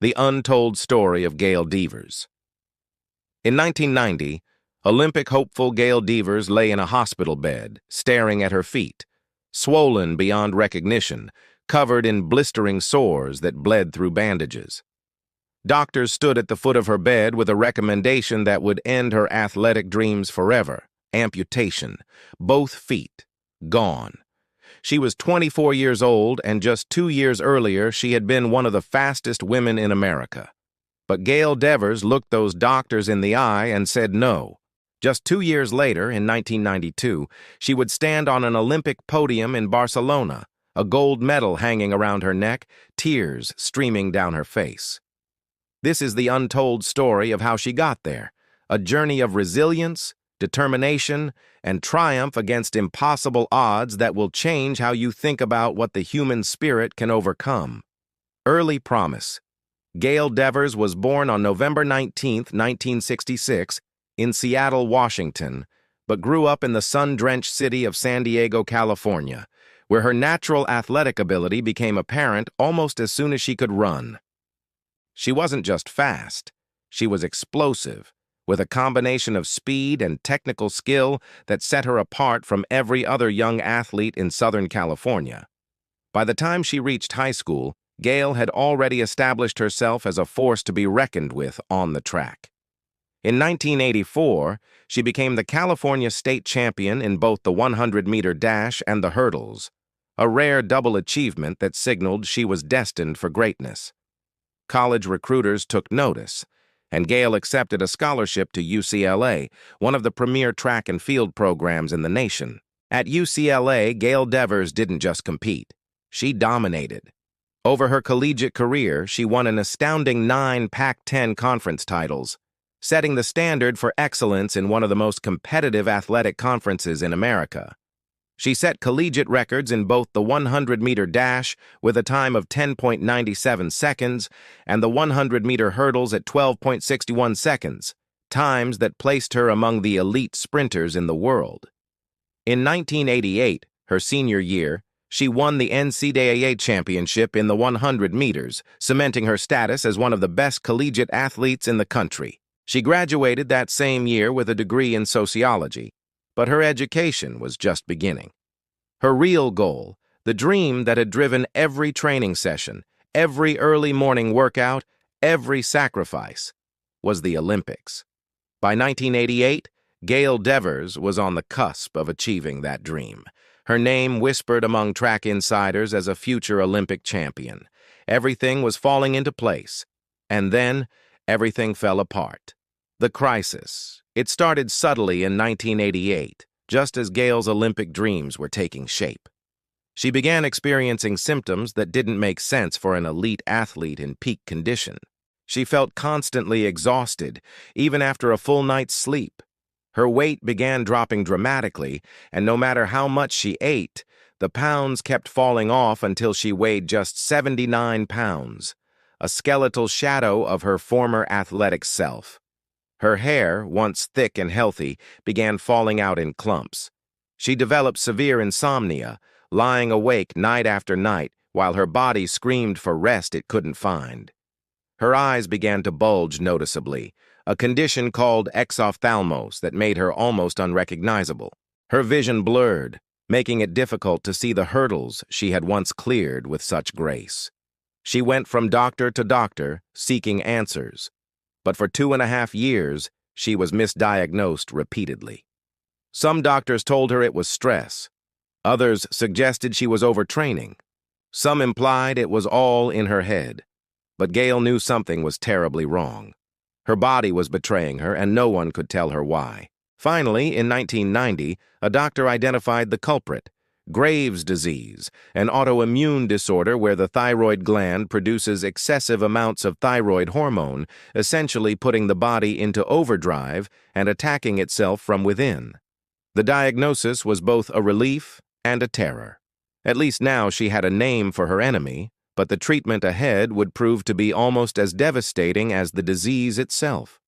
The Untold Story of Gail Devers. In 1990, Olympic hopeful Gail Devers lay in a hospital bed, staring at her feet, swollen beyond recognition, covered in blistering sores that bled through bandages. Doctors stood at the foot of her bed with a recommendation that would end her athletic dreams forever: amputation. Both feet gone. She was 24 years old, and just 2 years earlier she had been one of the fastest women in America. But Gail Devers looked those doctors in the eye and said no. Just 2 years later, in 1992, she would stand on an Olympic podium in Barcelona, a gold medal hanging around her neck, tears streaming down her face. This is the untold story of how she got there, a journey of resilience, determination, and triumph against impossible odds that will change how you think about what the human spirit can overcome. Early promise. Gail Devers was born on November 19, 1966, in Seattle, Washington, but grew up in the sun-drenched city of San Diego, California, where her natural athletic ability became apparent almost as soon as she could run. She wasn't just fast, she was explosive, with a combination of speed and technical skill that set her apart from every other young athlete in Southern California. By the time she reached high school, Gail had already established herself as a force to be reckoned with on the track. In 1984, she became the California state champion in both the 100-meter dash and the hurdles, a rare double achievement that signaled she was destined for greatness. College recruiters took notice, and Gail accepted a scholarship to UCLA, one of the premier track and field programs in the nation. At UCLA, Gail Devers didn't just compete. She dominated. Over her collegiate career, she won an astounding 9 Pac-10 conference titles, setting the standard for excellence in one of the most competitive athletic conferences in America. She set collegiate records in both the 100-meter dash with a time of 10.97 seconds and the 100-meter hurdles at 12.61 seconds, times that placed her among the elite sprinters in the world. In 1988, her senior year, she won the NCAA championship in the 100 meters, cementing her status as one of the best collegiate athletes in the country. She graduated that same year with a degree in sociology, but her education was just beginning. Her real goal, the dream that had driven every training session, every early morning workout, every sacrifice, was the Olympics. By 1988, Gail Devers was on the cusp of achieving that dream. Her name whispered among track insiders as a future Olympic champion. Everything was falling into place. And then, everything fell apart. The crisis. It started subtly in 1988, just as Gail's Olympic dreams were taking shape. She began experiencing symptoms that didn't make sense for an elite athlete in peak condition. She felt constantly exhausted, even after a full night's sleep. Her weight began dropping dramatically, and no matter how much she ate, the pounds kept falling off until she weighed just 79 pounds, a skeletal shadow of her former athletic self. Her hair, once thick and healthy, began falling out in clumps. She developed severe insomnia, lying awake night after night while her body screamed for rest it couldn't find. Her eyes began to bulge noticeably, a condition called exophthalmos that made her almost unrecognizable. Her vision blurred, making it difficult to see the hurdles she had once cleared with such grace. She went from doctor to doctor, seeking answers. But for 2.5 years, she was misdiagnosed repeatedly. Some doctors told her it was stress. Others suggested she was overtraining. Some implied it was all in her head. But Gail knew something was terribly wrong. Her body was betraying her, and no one could tell her why. Finally, in 1990, a doctor identified the culprit: Graves' disease, an autoimmune disorder where the thyroid gland produces excessive amounts of thyroid hormone, essentially putting the body into overdrive and attacking itself from within. The diagnosis was both a relief and a terror. At least now she had a name for her enemy, but the treatment ahead would prove to be almost as devastating as the disease itself.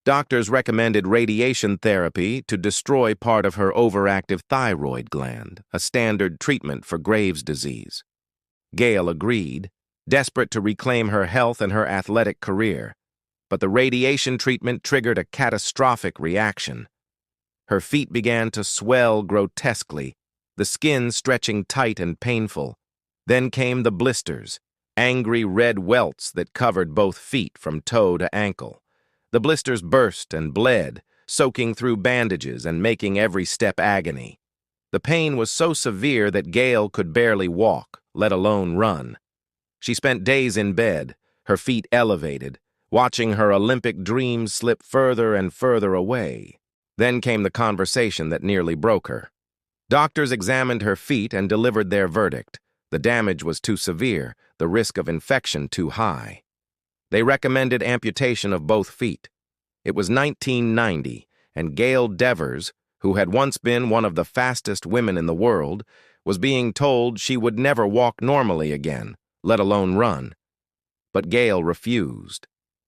Doctors recommended radiation therapy to destroy part of her overactive thyroid gland, a standard treatment for Graves' disease. Gail agreed, desperate to reclaim her health and her athletic career. But the radiation treatment triggered a catastrophic reaction. Her feet began to swell grotesquely, the skin stretching tight and painful. Then came the blisters, angry red welts that covered both feet from toe to ankle. The blisters burst and bled, soaking through bandages and making every step agony. The pain was so severe that Gail could barely walk, let alone run. She spent days in bed, her feet elevated, watching her Olympic dreams slip further and further away. Then came the conversation that nearly broke her. Doctors examined her feet and delivered their verdict. The damage was too severe, the risk of infection too high. They recommended amputation of both feet. It was 1990, and Gail Devers, who had once been one of the fastest women in the world, was being told she would never walk normally again, let alone run. But Gail refused.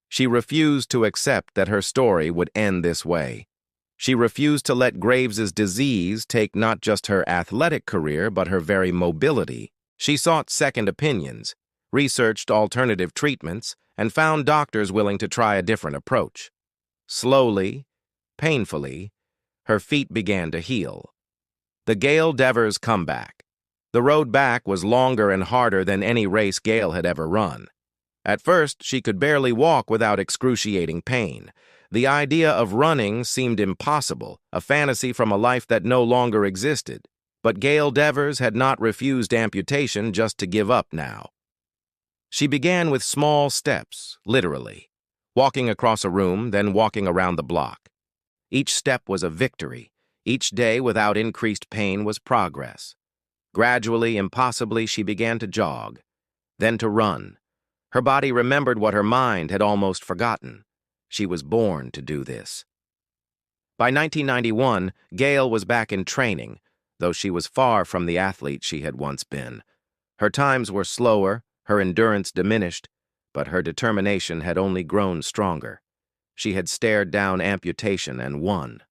She refused to accept that her story would end this way. She refused to let Graves's disease take not just her athletic career, but her very mobility. She sought second opinions, researched alternative treatments, and found doctors willing to try a different approach. Slowly, painfully, her feet began to heal. The Gail Devers comeback. The road back was longer and harder than any race Gail had ever run. At first, she could barely walk without excruciating pain. The idea of running seemed impossible, a fantasy from a life that no longer existed. But Gail Devers had not refused amputation just to give up now. She began with small steps, literally, walking across a room, then walking around the block. Each step was a victory. Each day without increased pain was progress. Gradually, impossibly, she began to jog, then to run. Her body remembered what her mind had almost forgotten. She was born to do this. By 1991, Gail was back in training, though she was far from the athlete she had once been. Her times were slower, her endurance diminished, but her determination had only grown stronger. She had stared down amputation and won.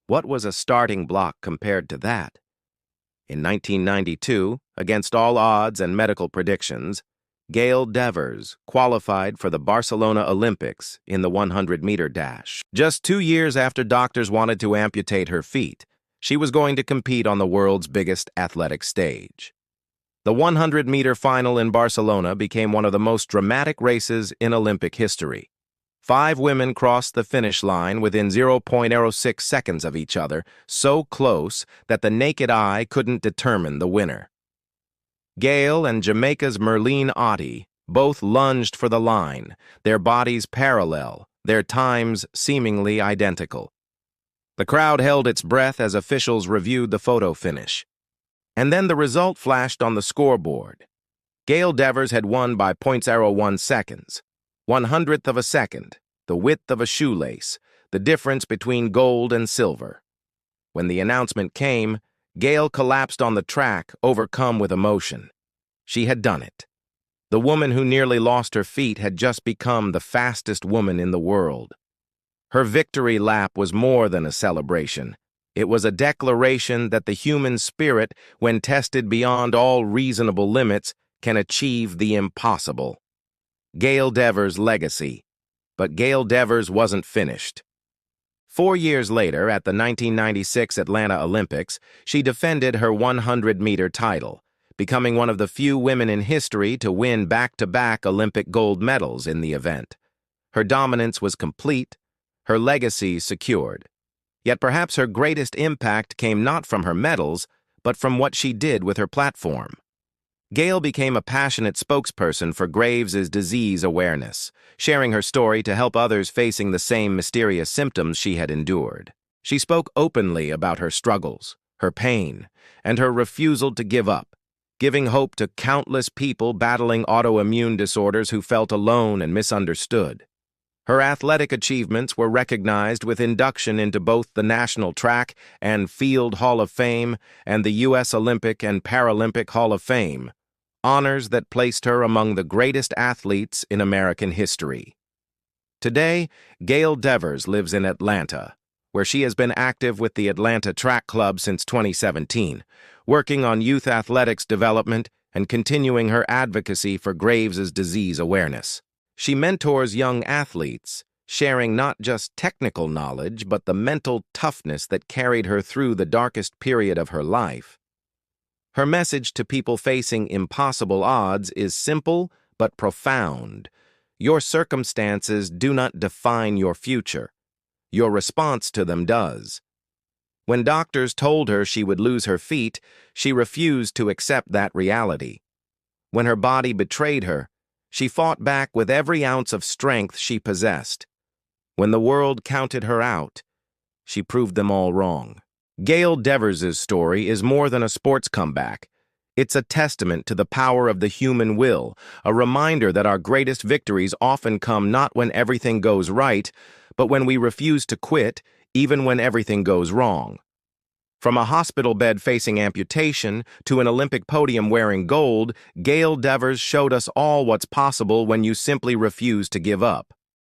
What was a starting block compared to that? In 1992, against all odds and medical predictions, Gail Devers qualified for the Barcelona Olympics in the 100-meter dash. Just 2 years after doctors wanted to amputate her feet, she was going to compete on the world's biggest athletic stage. The 100-meter final in Barcelona became one of the most dramatic races in Olympic history. 5 women crossed the finish line within 0.06 seconds of each other, so close that the naked eye couldn't determine the winner. Gail and Jamaica's Merlene Ottey both lunged for the line, their bodies parallel, their times seemingly identical. The crowd held its breath as officials reviewed the photo finish. And then the result flashed on the scoreboard. Gail Devers had won by 0.01 seconds, 1/100th of a second, the width of a shoelace, the difference between gold and silver. When the announcement came, Gail collapsed on the track, overcome with emotion. She had done it. The woman who nearly lost her feet had just become the fastest woman in the world. Her victory lap was more than a celebration. It was a declaration that the human spirit, when tested beyond all reasonable limits, can achieve the impossible. Gail Devers' legacy. But Gail Devers wasn't finished. 4 years later, at the 1996 Atlanta Olympics, she defended her 100-meter title, becoming one of the few women in history to win back-to-back Olympic gold medals in the event. Her dominance was complete, her legacy secured. Yet perhaps her greatest impact came not from her medals, but from what she did with her platform. Gail became a passionate spokesperson for Graves's disease awareness, sharing her story to help others facing the same mysterious symptoms she had endured. She spoke openly about her struggles, her pain, and her refusal to give up, giving hope to countless people battling autoimmune disorders who felt alone and misunderstood. Her athletic achievements were recognized with induction into both the National Track and Field Hall of Fame and the U.S. Olympic and Paralympic Hall of Fame, honors that placed her among the greatest athletes in American history. Today, Gail Devers lives in Atlanta, where she has been active with the Atlanta Track Club since 2017, working on youth athletics development and continuing her advocacy for Graves' disease awareness. She mentors young athletes, sharing not just technical knowledge but the mental toughness that carried her through the darkest period of her life. Her message to people facing impossible odds is simple but profound. Your circumstances do not define your future. Your response to them does. When doctors told her she would lose her feet, she refused to accept that reality. When her body betrayed her, she fought back with every ounce of strength she possessed. When the world counted her out, she proved them all wrong. Gail Devers' story is more than a sports comeback. It's a testament to the power of the human will, a reminder that our greatest victories often come not when everything goes right, but when we refuse to quit, even when everything goes wrong. From a hospital bed facing amputation to an Olympic podium wearing gold, Gail Devers showed us all what's possible when you simply refuse to give up.